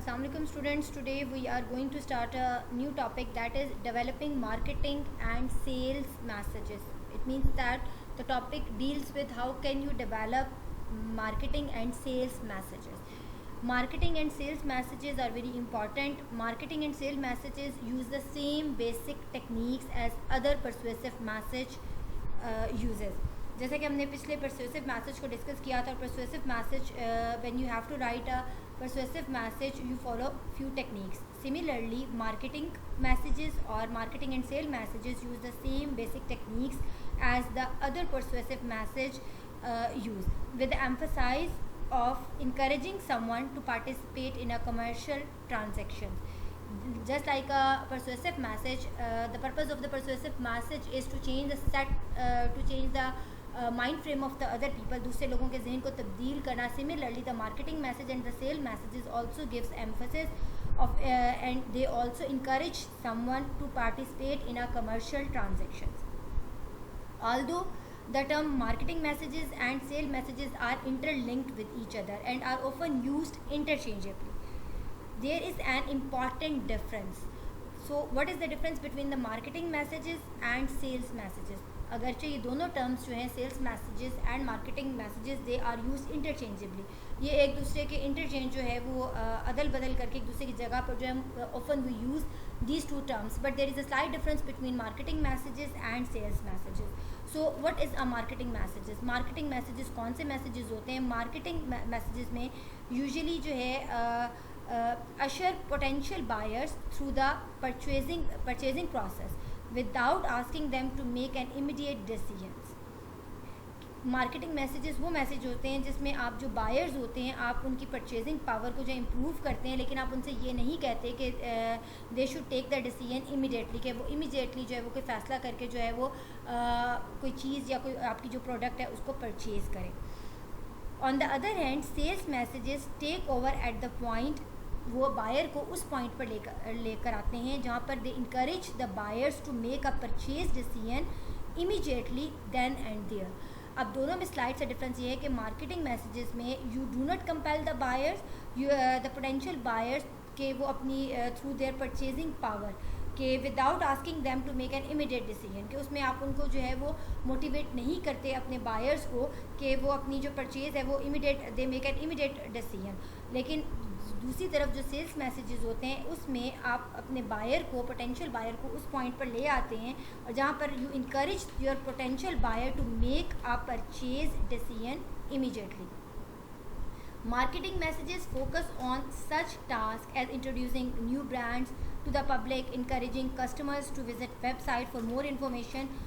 Assalamualaikum students. Today we are going to start a new topic, that is developing marketing and sales messages. It means that the topic deals with how can you develop marketing and sales messages. Marketing and sales messages are very important. Marketing and sales messages use the same basic techniques as other persuasive message uses. जैसे कि हमने पिछले persuasive message को discuss किया था. Persuasive message, when you have to write a persuasive message, you follow few techniques. Similarly, marketing messages or marketing and sale messages use the same basic techniques as the other persuasive message use, with the emphasis of encouraging someone to participate in a commercial transaction. Just like a persuasive message, the purpose of the persuasive message is to change the mind frame of the other people, दूसरे लोगों के जहन को तब्दील करना. Similarly the marketing message and the sale messages also gives emphasis of and they also encourage someone to participate in a commercial transactions. Although the term marketing messages and sale messages are interlinked with each other and are often used interchangeably, there is an important difference. So what is the difference between the marketing messages and sales messages? अगरचे ये दोनों terms जो हैं, sales messages and marketing messages, they are use interchangeably. ये एक दूसरे के interchange जो है वो अदल बदल करके एक दूसरे की जगह पर जो है often we use these two terms, but there is a slight difference between marketing messages and sales messages. So what is a marketing messages? Marketing messages कौन से मैसेजेस होते हैं? मार्केटिंग मैसेजेस में यूजुअली जो है assure potential buyers through the purchasing process without asking them to make an immediate decisions. Marketing messages वो message होते हैं जिसमें आप जो बायर्स होते हैं आप उनकी परचेजिंग पावर को जो इम्प्रूव करते हैं, लेकिन आप उनसे ये नहीं कहते कि they should take the decision immediately, कि वो इमीडिएटली जो है वो कोई फ़ैसला करके जो है वो कोई चीज़ या कोई आपकी जो प्रोडक्ट है उसको परचेज़ करें. On the other hand sales messages take over at the point, वो बायर को उस पॉइंट पर लेकर आते हैं जहाँ पर they encourage the buyers to make a purchase decision immediately then and there. अब दोनों में स्लाइड से डिफरेंस ये है कि मार्केटिंग मैसेजेस में you do not compel the buyers, the potential buyers के वो अपनी थ्रू देयर परचेजिंग पावर कि without asking them to make an immediate decision, कि उसमें आप उनको जो है वो मोटिवेट नहीं करते अपने बायर्स को कि वो अपनी जो परचेज़ है वो immediate they make an immediate decision. लेकिन दूसरी तरफ जो सेल्स मैसेजेस होते हैं उसमें आप अपने बायर को, पोटेंशियल बायर को उस पॉइंट पर ले आते हैं और जहाँ पर you encourage your potential buyer to make a purchase decision immediately. Marketing messages focus on such tasks as introducing new brands to the public, encouraging customers to visit website for more information.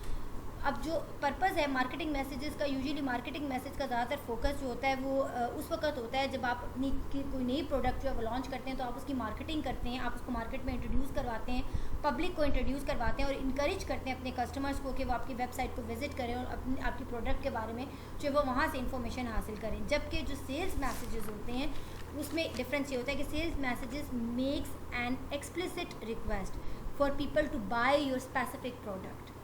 अब जो purpose है marketing messages का, usually marketing message का ज़्यादातर focus जो होता है वो उस वक्त होता है जब आप अपनी कोई नई प्रोडक्ट जो है वो लॉन्च करते हैं, तो आप उसकी मार्केटिंग करते हैं, आप उसको मार्केट में इंट्रोड्यूस करवाते हैं, पब्लिक को इंट्रोड्यूस करवाते हैं और इनकरेज करते हैं अपने कस्टमर्स को कि वो आपकी वेबसाइट को विज़िट करें और अपनी आपकी प्रोडक्ट के बारे में जो है वो वहाँ से इन्फॉर्मेशन हासिल करें. जबकि जो सेल्स मैसेजेस होते हैं उसमें डिफरेंस ये होता है कि sales messages makes an explicit request for people to buy your specific product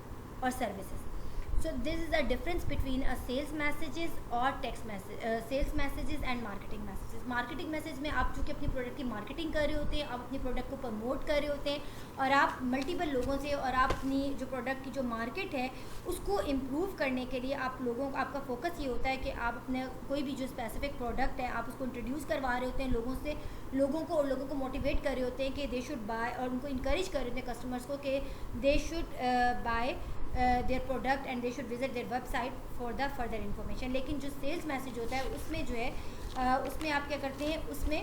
और services. So this is the difference between a sales messages or text message, sales messages and marketing messages. Marketing message में आप चूँकि अपनी product की marketing कर रहे होते हैं, आप अपनी प्रोडक्ट को प्रमोट कर रहे होते हैं और आप मल्टीपल लोगों से और आप अपनी जो प्रोडक्ट की जो मार्केट है उसको इम्प्रूव करने के लिए आप लोगों का आपका फोकस ये होता है कि आप अपने कोई भी जो स्पेसिफिक प्रोडक्ट है आप उसको इंट्रोड्यूस करवा रहे होते हैं लोगों से, लोगों को मोटिवेट कर रहे होते हैं कि दे शुड बाय, और उनको इनकरेज कर रहे होते हैं कस्टमर्स को कि they should bye their product and they should visit their website for the further information. लेकिन जो सेल्स मैसेज होता है उसमें जो है उसमें आप क्या करते हैं, उसमें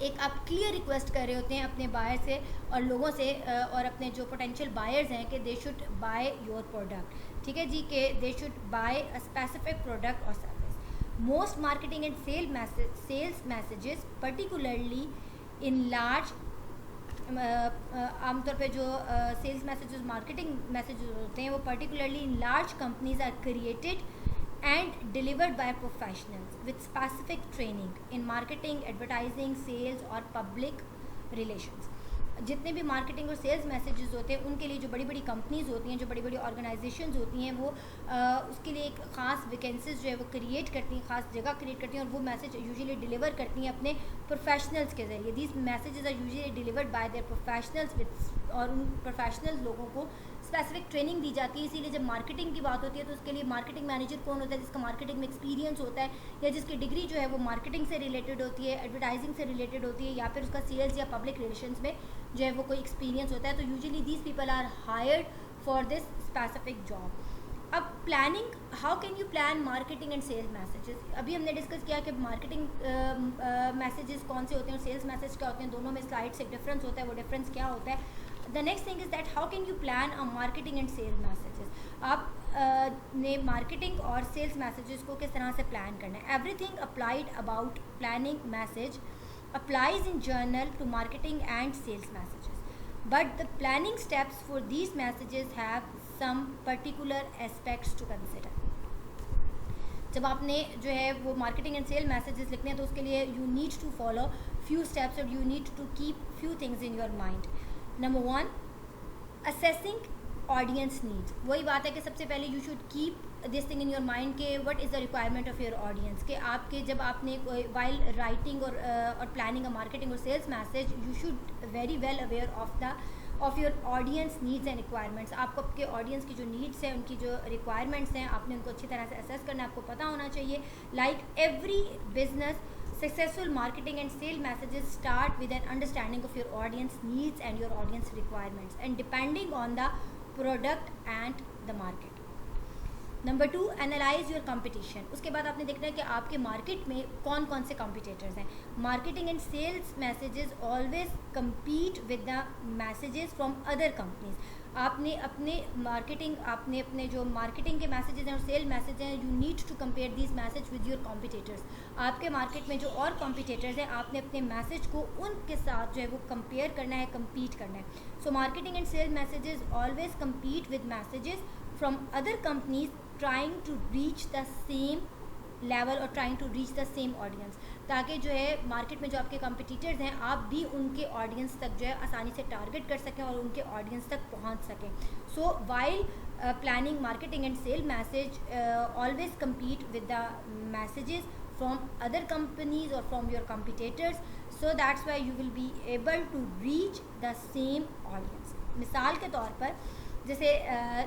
एक आप क्लियर रिक्वेस्ट कर रहे होते हैं अपने बायर से और लोगों से और अपने जो पोटेंशियल बायर्स हैं कि they should buy your product. ठीक है जी, कि they should buy a specific product और service. Most marketing and sales messages particularly in large, आमतौर पे जो सेल्स मैसेजेस मार्केटिंग मैसेजेस होते हैं वो particularly in large companies are created and delivered by professionals with specific training in marketing, advertising, sales और public relations. जितने भी marketing और सेल्स मैसेजेस होते हैं उनके लिए जो बड़ी बड़ी कंपनीज़ होती हैं, जो बड़ी बड़ी ऑर्गेनाइजेशंस होती हैं, वो उसके लिए एक ख़ास वैकेंसीज जो है वो क्रिएट करती हैं, ख़ास जगह क्रिएट करती हैं और वो मैसेज यूजुअली डिलीवर करती हैं अपने प्रोफेशनल्स के ज़रिए. These messages are usually delivered by their professionals with, और उन प्रोफेशनल लोगों को स्पेसिफिक ट्रेनिंग दी जाती है. इसीलिए जब मार्केटिंग की बात होती है तो उसके लिए मार्केटिंग मैनेजर कौन होता है, जिसका मार्केटिंग में एक्सपीरियंस होता है या जिसकी डिग्री जो है वो मार्केटिंग से रिलेटेड होती है, एडवर्टाइजिंग से रिलेटेड होती है, या फिर उसका सेल्स या पब्लिक रिलेशंस में जो है वो कोई एक्सपीरियंस होता है. तो usually these people are hired for this specific job. अब planning, how can you plan marketing and sales messages. अभी हमने डिस्कस किया कि मार्केटिंग मैसेजेस कौन से होते हैं और सेल्स मैसेज क्या होते हैं, दोनों में स्लाइड से डिफरेंस होता है. वो डिफरेंस क्या होता है? The next thing is that how can you plan a marketing and sales messages. आप ने मार्केटिंग और सेल्स मैसेजेस को किस तरह से प्लान करना है. Everything applied about planning message applies in journal to marketing and sales messages, but the planning steps for these messages have some particular aspects to consider. जब आपने जो है वो मार्केटिंग एंड सेल मैसेजेस लिखने हैं तो उसके लिए you need to follow few steps और you need to keep few things in your mind. Number 1, assessing audience needs. वही बात है कि सबसे पहले you should keep this thing in your mind के what is the requirement of your audience. के आपके जब आपने वाइल राइटिंग और प्लानिंग अ मार्केटिंग और sales message you should very well aware of your audience needs and requirements. आपको आपके audience की जो नीड्स हैं, उनकी जो रिक्वायरमेंट्स हैं, आपने उनको अच्छी तरह से असेस करना है, आपको पता होना चाहिए. Like every business, successful marketing and sale messages start with an understanding of your audience needs and your audience requirements, and depending on the product and the market. Number 2, analyse your competition. उसके बाद आपने देखना है कि आपके market में कौन कौन से कॉम्पिटिटर्स हैं. Marketing and sales messages always compete with the messages from other companies. आपने अपने जो मार्केटिंग के मैसेजेस हैं और सेल मैसेज हैं, you need to compare these message with your competitors. आपके मार्केट में जो और कॉम्पिटिटर्स हैं, आपने अपने मैसेज को उनके साथ जो है वो कंपेयर करना है, कम्पीट करना है. So marketing and sale messages always compete with messages from other companies trying to reach the same level or trying to reach the same audience, ताकि जो है मार्केट में जो आपके competitors हैं आप भी उनके ऑडियंस तक जो है आसानी से टारगेट कर सकें और उनके ऑडियंस तक पहुंच सकें. सो while planning marketing and sale message always compete with the messages from other companies or from your competitors, so that's why you will be able to reach the same audience. मिसाल के तौर पर जैसे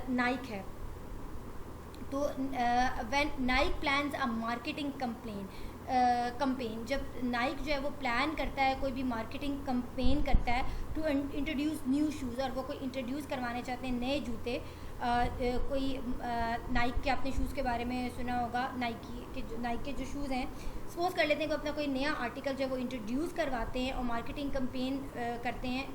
नाइक है, तो when Naik plans a marketing campaign, जब नाइक जो है वो प्लान करता है, कोई भी मार्केटिंग कंपेन करता है टू इंट्रोड्यूस न्यू शूज़, और वो कोई इंट्रोड्यूस करवाने चाहते हैं नए जूते. कोई नाइक के आपने शूज़ के बारे में सुना होगा, नाइक के जो शूज़ हैं, सपोज कर लेते हैं कि अपना कोई नया आर्टिकल जो है वो इंट्रोड्यूस करवाते हैं और मार्केटिंग कंपेन करते हैं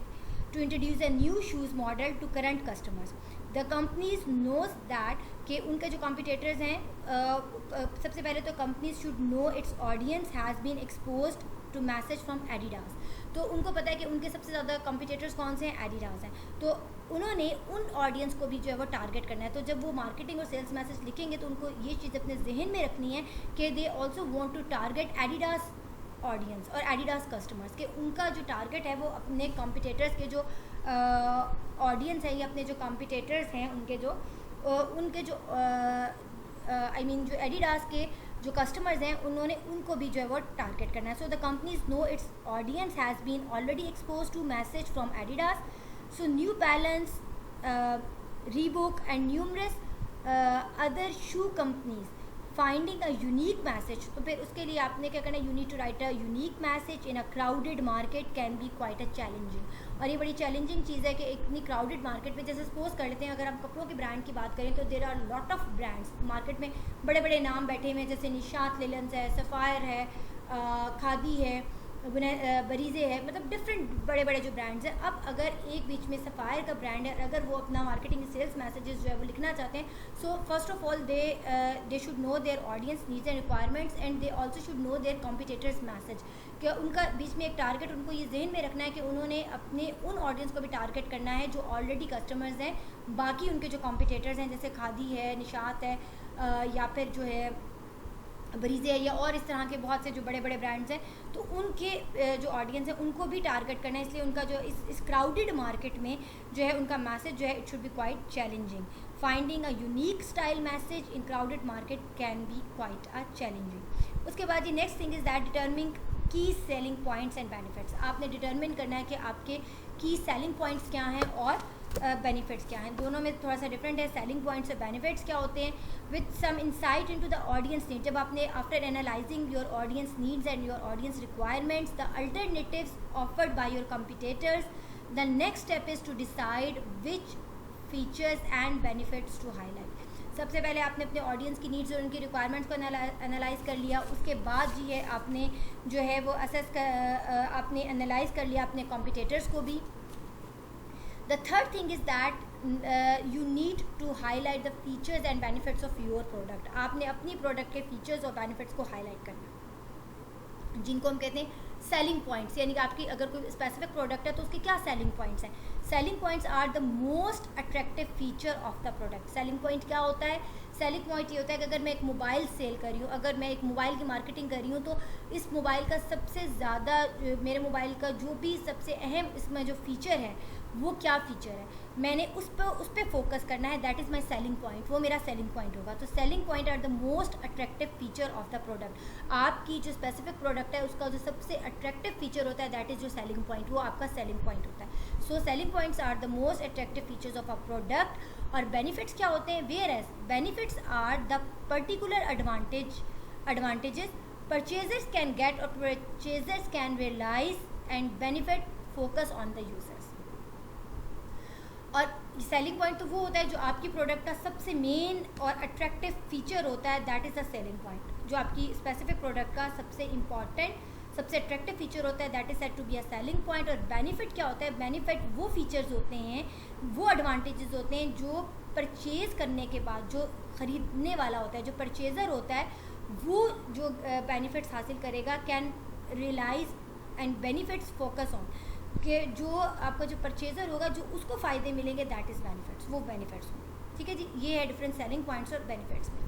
to introduce a new shoes model to current customers. The companies knows that कि उनके जो competitors हैं, सबसे पहले तो companies should know its audience has been exposed to message from Adidas. तो उनको पता है कि उनके सबसे ज़्यादा competitors कौन से हैं, Adidas हैं. तो उन्होंने उन ऑडियंस को भी जो है वो टारगेट करना है. तो जब वो मार्केटिंग और सेल्स मैसेज लिखेंगे तो उनको ये चीज़ अपने जहन में रखनी है कि they also want to target Adidas audience और एडिडास कस्टमर्स, के उनका जो टारगेट है वो अपने कॉम्पिटिटर्स के जो ऑडियंस है या अपने जो कॉम्पिटिटर्स हैं उनके जो जो एडिडास के जो कस्टमर्स हैं उन्होंने उनको भी जो है वो टारगेट करना है. So the companies know its audience has been already expose to message from Adidas. So New Balance, Reebok and numerous other shoe companies finding a unique message. तो फिर उसके लिए आपने क्या करना है, you need to write a unique message in a crowded market can be quite a challenging. और ये बड़ी चैलेंजिंग चीज़ है कि इतनी क्राउडेड मार्केट में, जैसे सपोज कर लेते हैं अगर हम कपड़ों के ब्रांड की बात करें तो there are lot of brands market में, बड़े बड़े नाम बैठे हुए हैं, जैसे निशात लिलेंस है, सफ़ायर है, खादी है, बरीज़े है, मतलब डिफरेंट बड़े बड़े जो ब्रांड्स हैं. अब अगर एक बीच में सफ़ायर का ब्रांड है, अगर वो अपना मार्केटिंग सेल्स मैसेजेस जो है वो लिखना चाहते हैं, so first of all they should know their audience needs and requirements and they also should know their competitors message. कि उनका बीच में एक टारगेट, उनको ये जहन में रखना है कि उन्होंने अपने उन ऑडियंस को भी टारगेट करना है जो ऑलरेडी कस्टमर्स हैं, बाकी उनके जो कॉम्पिटिटर्स हैं जैसे खादी है, निशात है, या फिर जो है ब्रीजे है या और इस तरह के बहुत से जो बड़े बड़े ब्रांड्स हैं, तो उनके जो ऑडियंस है उनको भी टारगेट करना है, इसलिए उनका जो इस क्राउडेड मार्केट में जो है उनका मैसेज जो है it should be quite challenging. Finding a unique style message in crowded market can be quite a challenging. उसके बाद ये नेक्स्ट थिंग इज़ दैट डिटर्मिंग की सेलिंग पॉइंट्स एंड बेनिफिट्स. आपने डिटर्मिन करना है कि आपके की सेलिंग पॉइंट्स क्या हैं और बेनिफिट्स क्या हैं. दोनों में थोड़ा सा डिफरेंट है. सेलिंग पॉइंट्स और बेनिफिट्स क्या होते हैं, with some insight into the audience need. जब आपने after analysing your audience needs and your audience requirements, the alternatives offered by your competitors, the next step is to decide which features and benefits to highlight. सबसे पहले आपने अपने audience की needs और उनकी requirements को एनालाइज कर लिया. उसके बाद जी है आपने जो है वो आपने एनालाइज कर लिया अपने कॉम्पिटिटर्स को भी. The third thing is that you need to highlight the features and benefits of your product. आपने अपनी प्रोडक्ट के फीचर्स और बेनिफिट्स को हाईलाइट करना, जिनको हम कहते हैं सेलिंग पॉइंट्स. यानी कि आपकी अगर कोई स्पेसिफिक प्रोडक्ट है तो उसके क्या सेलिंग पॉइंट्स हैं. Selling points are the most attractive feature of the product. Selling point क्या होता है? सेलिंग पॉइंट ये होता है कि अगर मैं एक मोबाइल सेल कर रही हूँ, अगर मैं एक मोबाइल की मार्केटिंग कर रही हूँ, तो इस मोबाइल का सबसे ज़्यादा, मेरे मोबाइल का जो भी सबसे अहम इसमें जो फीचर है वो क्या फीचर है, मैंने उस पर फोकस करना है. That is my selling point. वो मेरा सेलिंग पॉइंट होगा. तो selling point are the most attractive feature of the product. आपकी जो स्पेसिफिक प्रोडक्ट है उसका जो सबसे अट्रैक्टिव फीचर होता है दैट इज़ जो सेलिंग पॉइंट, वो आपका सेलिंग पॉइंट होता है. So selling points are the most attractive features of a product. और बेनिफिट्स क्या होते हैं? Whereas benefits are the particular advantages purchasers can get or purchasers can realize and benefit focus on the users. और selling point तो वो होता है जो आपकी प्रोडक्ट का सबसे मेन और अट्रैक्टिव फीचर होता है. That is the selling point. जो आपकी स्पेसिफिक प्रोडक्ट का सबसे इंपॉर्टेंट, सबसे अट्रैक्टिव फीचर होता है, that is said to be a selling point. और बेनिफिट क्या होता है? बेनिफिट वो फीचर्स होते हैं, वो एडवांटेजेस होते हैं जो परचेज करने के बाद जो ख़रीदने वाला होता है, जो परचेज़र होता है, वो जो बेनिफिट्स हासिल करेगा, can realise and benefits focus on, कि जो आपका जो परचेज़र होगा जो उसको फ़ायदे मिलेंगे, दैट इज़ बेनिफिट्स. वो बेनिफिट्स होंगे. ठीक है जी. ये है डिफरेंट सेलिंग पॉइंट्स और बेनिफिट्स में.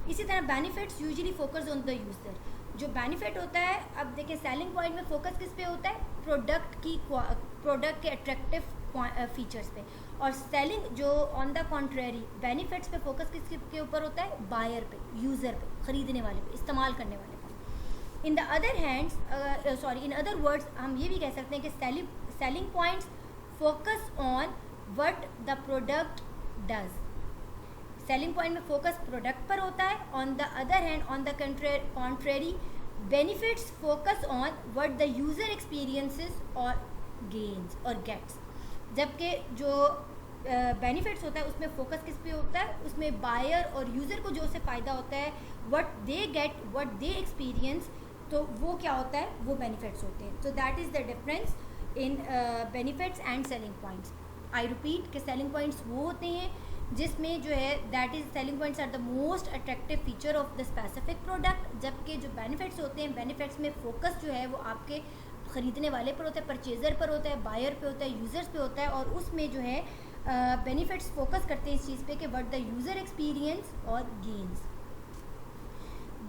इसी तरह benefits usually focus on the user. जो बेनिफिट होता है, अब देखिए सेलिंग पॉइंट में फोकस किस पे होता है? प्रोडक्ट के अट्रैक्टिव फीचर्स पे. और सेलिंग जो ऑन द कॉन्ट्रेरी बेनिफिट्स पे फोकस किसके ऊपर होता है? बायर पे, यूज़र पे, ख़रीदने वाले पे, इस्तेमाल करने वाले पे. In the other hands, in other words हम ये भी कह सकते हैं कि selling points focus on what the product does. Selling point में फोकस प्रोडक्ट पर होता है. On the other hand, on the contrary, benefits focus on what the user experiences और गेन्स और गेट्स. जबकि जो बेनिफिट्स होता है उसमें फोकस किस पे होता है? उसमें बायर और यूज़र को जो उससे फ़ायदा होता है, what they get, what they experience, तो वो क्या होता है? वो बेनिफिट्स होते हैं. तो that is the difference in benefits and selling points. I repeat कि सेलिंग पॉइंट्स वो होते हैं जिसमें जो है that is selling points are the most attractive feature of the specific product. जबकि जो बेनिफिट्स होते हैं, बेनिफिट्स में फोकस जो है वो आपके ख़रीदने वाले पर होता है, परचेज़र पर होता है, बायर पे होता है, यूज़र्स पे होता है. और उसमें जो है बेनिफिट्स फोकस करते हैं इस चीज़ पे कि व्हाट द यूज़र एक्सपीरियंस और gains.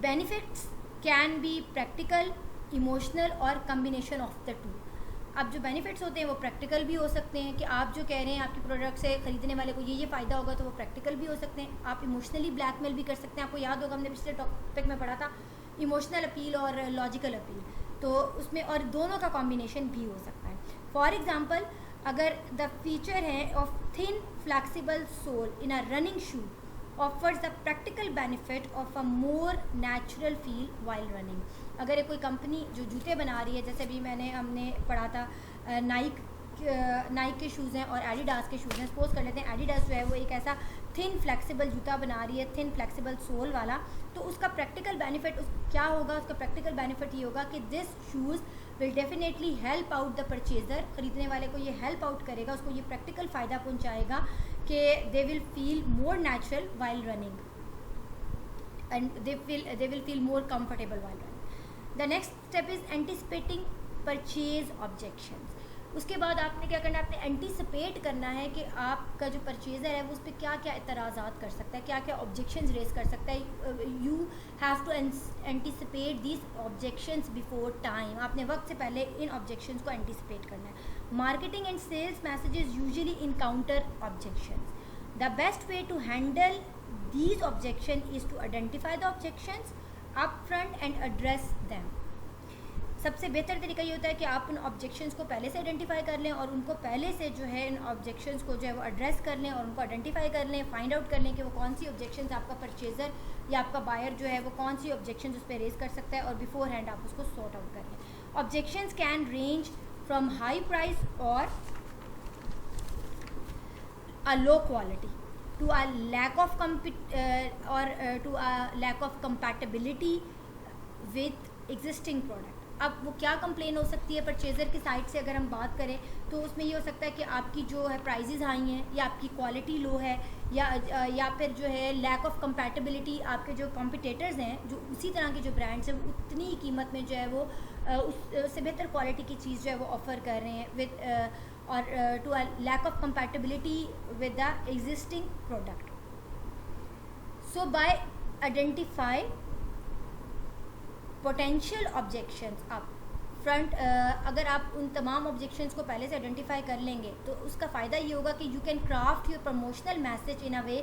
Benefits can be practical, emotional और कम्बिनेशन ऑफ द टू. अब जो बेनिफिट्स होते हैं वो प्रैक्टिकल भी हो सकते हैं कि आप जो कह रहे हैं आपकी प्रोडक्ट से ख़रीदने वाले को ये फ़ायदा होगा, तो वो प्रैक्टिकल भी हो सकते हैं. आप इमोशनली ब्लैकमेल भी कर सकते हैं. आपको याद होगा हमने पिछले टॉपिक में पढ़ा था इमोशनल अपील और लॉजिकल अपील. तो उसमें और दोनों का कॉम्बिनेशन भी हो सकता है. फॉर एग्ज़ाम्पल, अगर द फीचर है of thin flexible sole in a running shoe offers the practical benefit of a more natural feel while running. अगर ये कोई कंपनी जो जूते बना रही है, जैसे भी हमने पढ़ा था नाइक के शूज़ हैं और एडिडास के शूज़ हैं. सपोज कर लेते हैं एडिडास जो है वो एक ऐसा थिन फ्लेक्सिबल जूता बना रही है, थिन फ्लेक्सिबल सोल वाला. तो उसका प्रैक्टिकल बेनिफिट क्या होगा? उसका प्रैक्टिकल बेनिफिट ये होगा कि this shoes will definitely help out the purchaser. ख़रीदने वाले को ये हेल्प आउट करेगा, उसको ये प्रैक्टिकल फ़ायदा पहुँचाएगा कि they will feel more natural while running and they will feel more comfortable while running. The next step is anticipating purchase objections. उसके बाद आपने क्या करना है, आपने एंटीसिपेट करना है कि आपका जो परचेज़र है वो उस पर क्या क्या एतराज़ात कर सकता है, क्या क्या ऑब्जेक्शंस रेज कर सकता है. You have to anticipate these objections before time. आपने वक्त से पहले इन ऑब्जेक्शंस को एंटीसिपेट करना है. Marketing and sales messages usually encounter objections. The best way to handle these objections is to identify the objections upfront and address them. सबसे बेहतर तरीका ये होता है कि आप उन ऑब्जेक्शंस को पहले से आइडेंटिफाई कर लें और उनको पहले से जो है इन ऑब्जेक्शंस को जो है वो एड्रेस कर लें और उनको आइडेंटिफाई कर लें, फाइंड आउट कर लें कि वो कौन सी ऑब्जेक्शंस आपका परचेज़र या आपका बायर जो है वो कौन सी ऑब्जेक्शंस उस पर रेज कर सकता है और बिफोर हैंड आप उसको सॉर्ट आउट कर लें. Objections can range from high price और a low quality to a lack of to a lack of compatibility with existing product. अब वो क्या कंप्लेन हो सकती है परचेज़र की साइड से अगर हम बात करें तो उसमें ये हो सकता है कि आपकी जो है प्राइजेज़ हाई हैं या आपकी क्वालिटी लो है या फिर जो है लैक ऑफ कंपैटिबिलिटी. आपके जो कॉम्पिटिटर्स हैं जो उसी तरह के जो ब्रांड्स हैं वो उतनी ही कीमत में जो है वो उससे बेहतर क्वालिटी की चीज़ जो है वो ऑफ़र कर रहे हैं with or to a lack of compatibility with the existing product. So by identifying potential objections up front, अगर आप उन तमाम objections को पहले से identify कर लेंगे तो उसका फ़ायदा ये होगा कि you can craft your promotional message in a way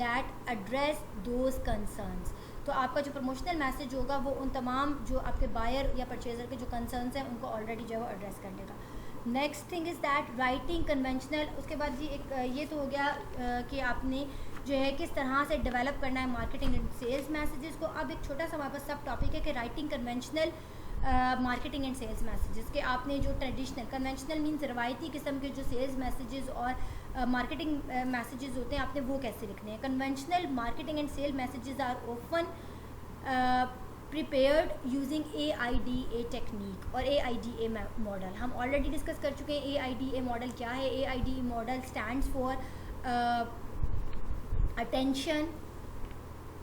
that address those concerns. तो आपका जो प्रमोशनल मैसेज होगा वो उन तमाम जो आपके बायर या परचेज़र के जो कंसर्न्स हैं उनको ऑलरेडी जो है वो एड्रेस कर लेगा. Next thing is that writing conventional. उसके बाद जी एक ये तो हो गया कि आपने जो है किस तरह से डेवलप करना है मार्केटिंग एंड सेल्स मैसेजेस को. अब एक छोटा सा हमारे पास सब टॉपिक है कि writing conventional marketing and sales messages के आपने जो ट्रेडिशनल कन्वेंशनल मीन्स रवायती किस्म के जो सेल्स मैसेजेस और मार्केटिंग मैसेजेस होते हैं आपने वो कैसे लिखने हैं. Conventional marketing and sale messages are open prepared using AIDA technique और AIDA मॉडल. हम ऑलरेडी डिस्कस कर चुके हैं AIDA मॉडल क्या है. AIDA model stands for attention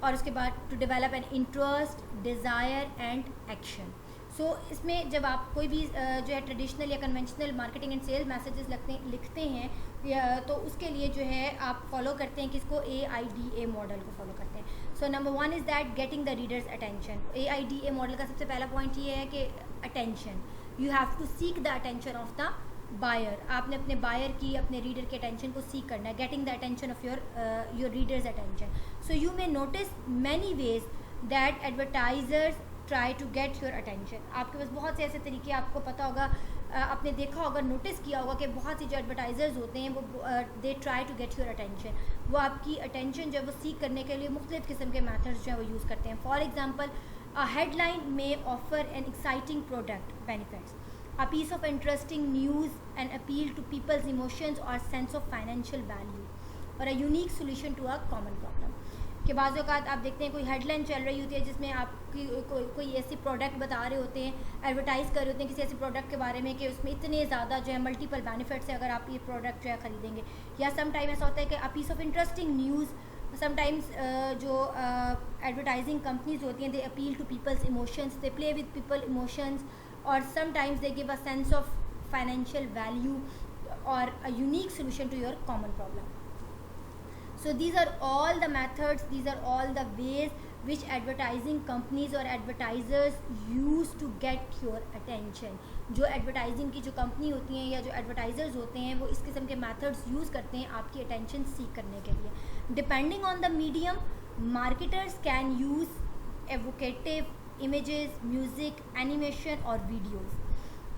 और उसके बाद to develop an interest, desire and action. So इसमें जब आप कोई भी जो है ट्रेडिशनल या conventional marketing and sales messages लिखते हैं तो उसके लिए जो है आप फॉलो करते हैं किसको, AIDA मॉडल को फॉलो करते हैं. So number 1 is that getting the readers attention. AIDA model का सबसे पहला पॉइंट ये है कि attention. You have to seek the attention of the buyer. आपने अपने बायर की, अपने रीडर के अटेंशन को सीक करना है. Getting the attention of your readers attention. So you may notice many ways that advertisers try to get your attention. आपके पास बहुत से ऐसे तरीके आपको पता होगा, आपने देखा होगा, नोटिस किया होगा कि बहुत सी जो एडवर्टाइजर्स होते हैं वो they try to get your attention. वो आपकी अटेंशन जो है वो सीक करने के लिए मुख्तलिफ़ किस्म के मैथड्स जो है वो यूज़ करते हैं. फॉर एग्जांपल अ हेडलाइन में offer an exciting product benefits, a piece of interesting news and appeal to people's emotions or sense of financial value, or a unique solution to a common problem. कि बाज़ औक़ात आप देखते हैं कोई headline चल रही होती है जिसमें आपकी कोई ऐसी प्रोडक्ट बता रहे होते हैं, एडवर्टाइज़ कर रहे होते हैं किसी ऐसी प्रोडक्ट के बारे में कि उसमें इतने ज़्यादा जो है मल्टीपल बेनिफिट्स हैं अगर आप ये प्रोडक्ट जो है ख़रीदेंगे. या सम टाइम ऐसा होता है कि a piece of interesting news. Sometimes जो एडवर्टाइजिंग कंपनीज होती हैं they appeal to people's emotions, they play with people emotions, or sometimes they give a sense of financial value or a unique solution to your common problem. So these are all the methods, these are all the ways which advertising companies or advertisers use to get your attention. जो advertising की जो company होती हैं या जो advertisers होते हैं वो इस किस्म के मेथड्स यूज़ करते हैं आपकी अटेंशन सीक करने के लिए. Depending on the medium, marketers can use evocative images, music, animation or videos.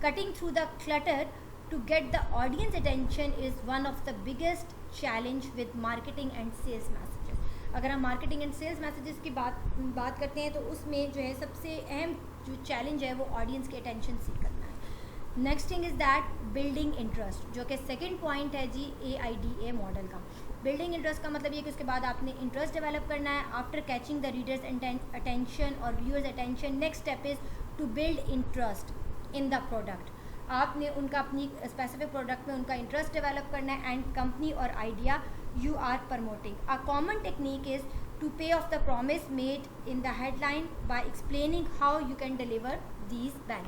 Cutting through the clutter to get the audience attention is one of the biggest challenge with marketing and sales messages. अगर हम marketing and sales messages की बात करते हैं तो उसमें जो है सबसे अहम जो चैलेंज है वो ऑडियंस के अटेंशन सीक करना है. Next thing is that building interest, जो कि सेकेंड पॉइंट है जी AIDA मॉडल का. बिल्डिंग इंटरेस्ट का मतलब ये कि उसके बाद आपने इंटरेस्ट डेवलप करना है. After catching the readers attention और viewers attention, next step is to build interest in the product. आपने उनका अपनी स्पेसिफिक प्रोडक्ट में उनका इंटरेस्ट डेवलप करना है एंड कंपनी और idea you are promoting. A common technique is to pay off the promise made in the headline by explaining how you can deliver these benefits.